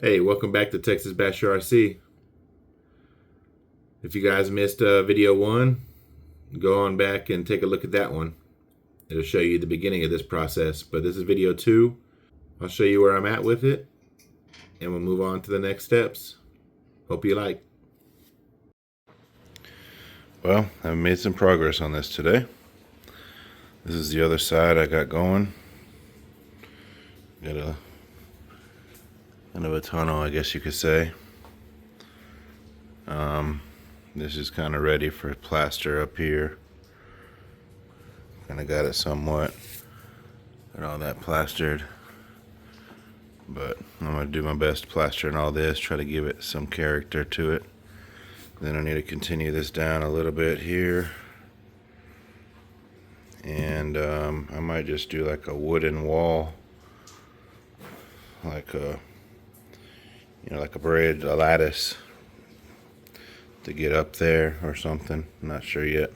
Hey, welcome back to Texas Basher RC. If you guys missed video 1, go on back and take a look at that one. It'll show you the beginning of this process, but this is video 2. I'll show you where I'm at with it, and we'll move on to the next steps. Hope you like. Well, I've made some progress on this today. This is the other side I got going. Got a kind of a tunnel, I guess you could say. This is kind of ready for plaster up here. Kind of got it somewhat. Got all that plastered. But I'm going to do my best plastering all this, try to give it some character to it. Then I need to continue this down a little bit here. And I might just do like a wooden wall. Like a, like a bridge, a lattice to get up there or something. I'm not sure yet.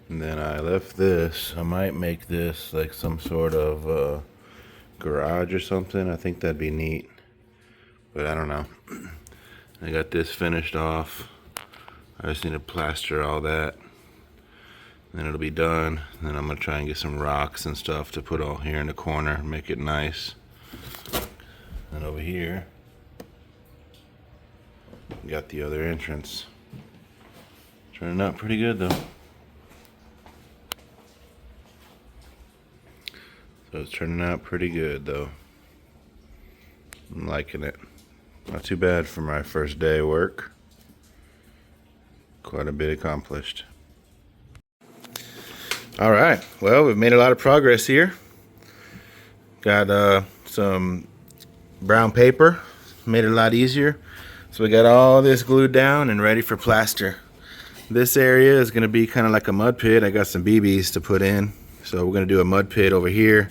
And then I left this. I might make this like some sort of garage or something. I think that'd be neat, but I don't know. I got this finished off. I just need to plaster all that. Then it'll be done. Then I'm gonna try and get some rocks and stuff to put all here in the corner, make it nice. And over here, got the other entrance. Turning out pretty good though. So it's turning out pretty good though. I'm liking it. Not too bad for my first day of work. Quite a bit accomplished. All right, well, we've made a lot of progress here. Got some brown paper, made it a lot easier. So we got all this glued down and ready for plaster. This area is gonna be kind of like a mud pit. I got some BBs to put in. So we're gonna do a mud pit over here,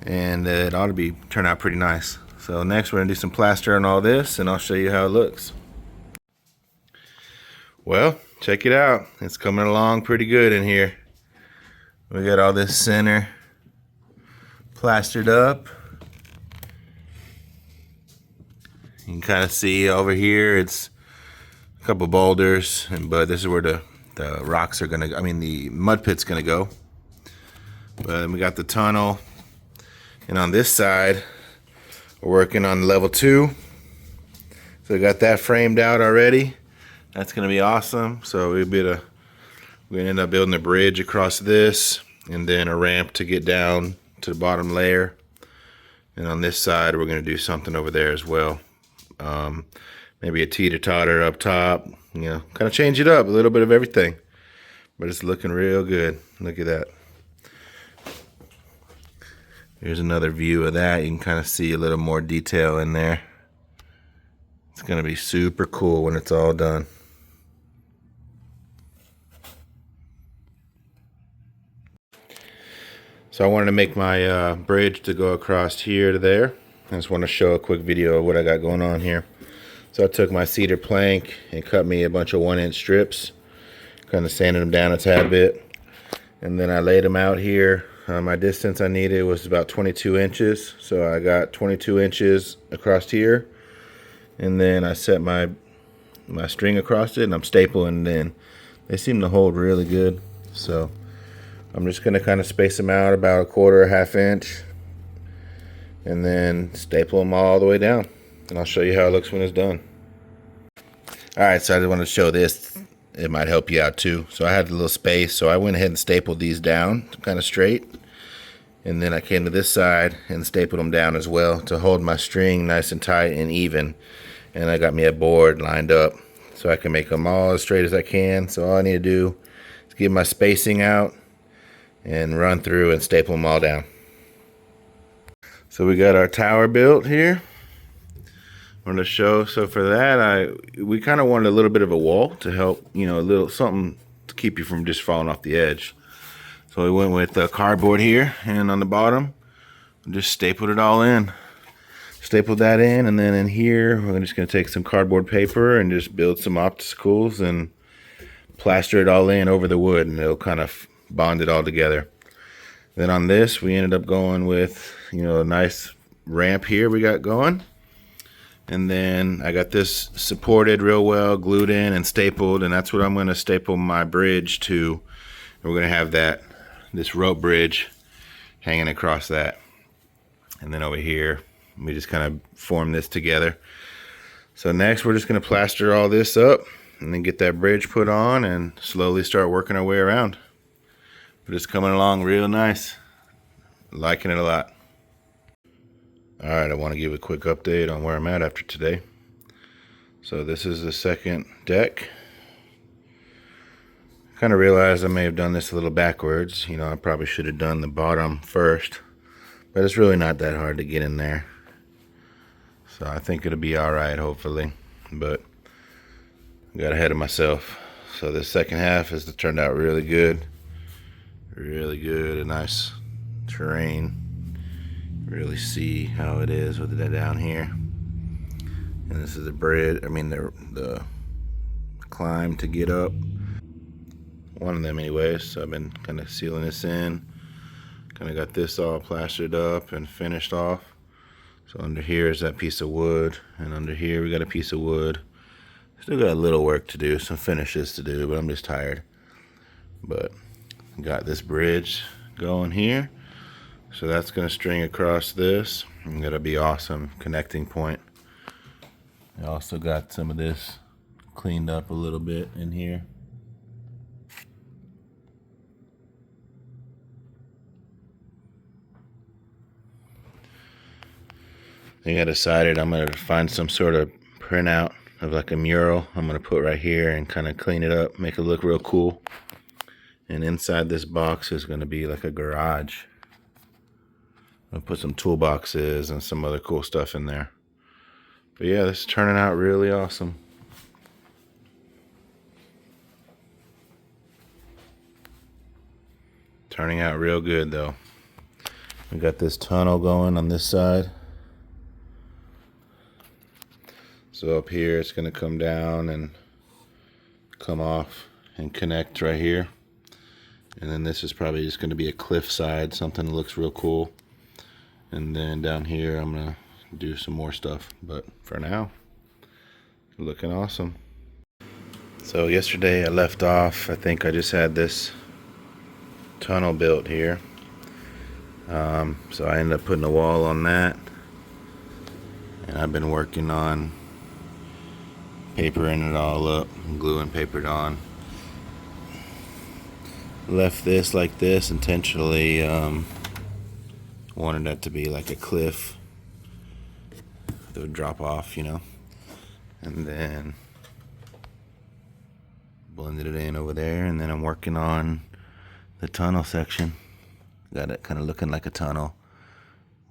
and it ought to turn out pretty nice. So next we're gonna do some plaster on all this, and I'll show you how it looks. Well, check it out. It's coming along pretty good in here. We got all this center plastered up. You can kind of see over here, it's a couple boulders, but this is where the rocks are gonna, the mud pit's gonna go. But then we got the tunnel, and on this side, we're working on level 2. So we got that framed out already. That's gonna be awesome. So we're gonna end up building a bridge across this, and then a ramp to get down to the bottom layer. And on this side, we're gonna do something over there as well. Maybe a teeter-totter up top, kind of change it up, a little bit of everything. But it's looking real good. Look at that. Here's another view of that. You can kind of see a little more detail in there. It's gonna be super cool when it's all done. So I wanted to make my bridge to go across here to there. I just want to show a quick video of what I got going on here. So I took my cedar plank and cut me a bunch of 1-inch strips, kind of sanded them down a tad bit, and then I laid them out here. My distance I needed was about 22 inches, so I got 22 inches across here, and then I set my string across it, and I'm stapling it in. They seem to hold really good, so I'm just going to kind of space them out about 1/4 or 1/2 inch, and then staple them all the way down, and I'll show you how it looks when it's done. Alright, so I just wanted to show this. It might help you out too. So I had a little space, so I went ahead and stapled these down kind of straight, and then I came to this side and stapled them down as well to hold my string nice and tight and even. And I got me a board lined up so I can make them all as straight as I can. So all I need to do is get my spacing out and run through and staple them all down. So we got our tower built here. I'm going to show. So for that, we kind of wanted a little bit of a wall to help, a little something to keep you from just falling off the edge. So we went with cardboard here, and on the bottom, just stapled it all in. Stapled that in, and then in here, we're just going to take some cardboard paper and just build some obstacles and plaster it all in over the wood, and it'll kind of bond it all together. Then on this, we ended up going with, you know, a nice ramp here we got going. And then I got this supported real well, glued in and stapled, and that's what I'm going to staple my bridge to. And we're going to have this rope bridge hanging across that. And then over here, we just kind of form this together. So next, we're just going to plaster all this up and then get that bridge put on and slowly start working our way around. But it's coming along real nice. Liking it a lot. Alright, I want to give a quick update on where I'm at after today. So this is the second deck. Kind of realized I may have done this a little backwards. You know, I probably should have done the bottom first. But it's really not that hard to get in there. So I think it'll be alright, hopefully. But I got ahead of myself. So the second half has turned out really good. Really good. A nice terrain. Really see how it is with that down here. And this is the bridge, I mean the climb to get up. One of them anyways, so I've been kind of sealing this in. Kind of got this all plastered up and finished off. So under here is that piece of wood, and under here we got a piece of wood. Still got a little work to do, some finishes to do, but I'm just tired. But got this bridge going here. So that's going to string across this, and that'll be awesome connecting point. I also got some of this cleaned up a little bit in here. I think I decided I'm going to find some sort of printout of like a mural I'm going to put right here and kind of clean it up, make it look real cool. And inside this box is going to be like a garage. I'll put some toolboxes and some other cool stuff in there. But yeah, this is turning out really awesome. Turning out real good though. We got this tunnel going on this side. So up here it's going to come down and come off and connect right here. And then this is probably just going to be a cliff side, something that looks real cool. And then down here I'm going to do some more stuff, but for now, looking awesome. So yesterday I left off, I think I just had this tunnel built here. So I ended up putting a wall on that, and I've been working on papering it all up, gluing papered on. Left this like this intentionally. Wanted that to be like a cliff that would drop off, you know, and then blended it in over there. And then I'm working on the tunnel section. Got it kind of looking like a tunnel.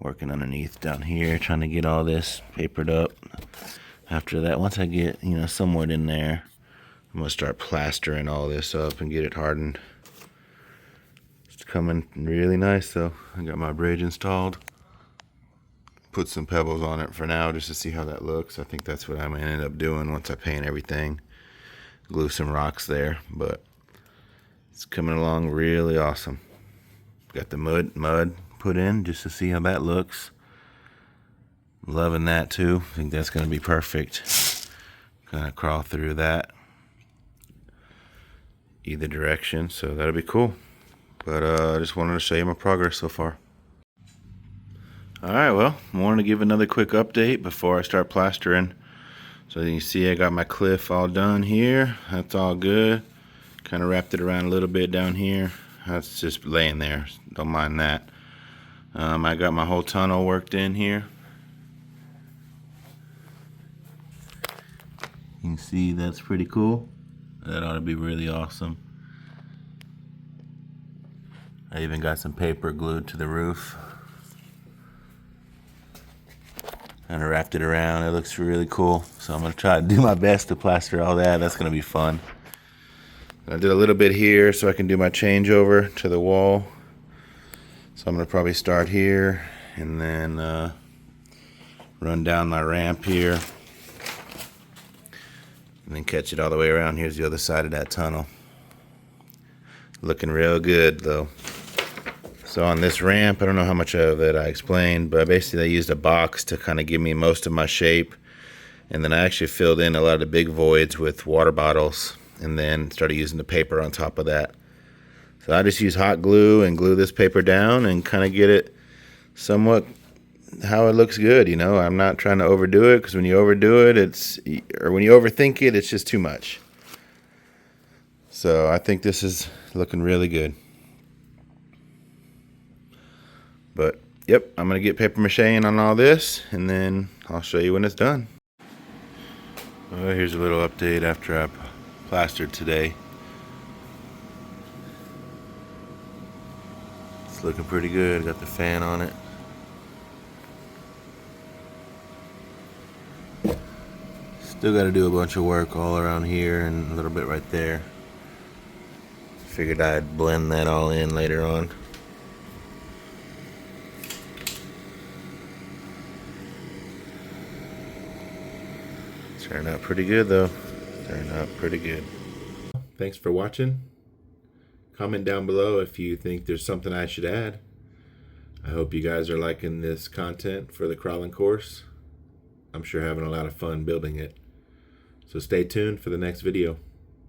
Working underneath down here, trying to get all this papered up. After that, once I get, you know, somewhat in there, I'm gonna start plastering all this up and get it hardened. Coming really nice though. I got my bridge installed. Put some pebbles on it for now just to see how that looks. I think that's what I'm gonna end up doing once I paint everything. Glue some rocks there, but it's coming along really awesome. Got the mud put in just to see how that looks. Loving that too. I think that's gonna be perfect. Gonna crawl through that either direction, so that'll be cool. But I just wanted to show you my progress so far. Alright, well, I wanted to give another quick update before I start plastering. So you see I got my cliff all done here. That's all good. Kind of wrapped it around a little bit down here. That's just laying there. Don't mind that. I got my whole tunnel worked in here. You can see that's pretty cool. That ought to be really awesome. I even got some paper glued to the roof. Kind of wrapped it around. It looks really cool. So I'm going to try to do my best to plaster all that. That's going to be fun. I did a little bit here so I can do my changeover to the wall. So I'm going to probably start here and then run down my ramp here. And then catch it all the way around. Here's the other side of that tunnel. Looking real good though. So on this ramp, I don't know how much of it I explained, but basically I used a box to kind of give me most of my shape. And then I actually filled in a lot of the big voids with water bottles and then started using the paper on top of that. So I just use hot glue and glue this paper down and kind of get it somewhat how it looks good, you know. I'm not trying to overdo it, because when you overdo it, or when you overthink it, it's just too much. So I think this is looking really good. But yep, I'm gonna get paper macheing on all this, and then I'll show you when it's done. Well, here's a little update after I plastered today. It's looking pretty good. Got the fan on it. Still got to do a bunch of work all around here and a little bit right there. Figured I'd blend that all in later on. Turned out pretty good though. Turned out pretty good. Thanks for watching. Comment down below if you think there's something I should add. I hope you guys are liking this content for the crawling course. I'm sure having a lot of fun building it. So stay tuned for the next video.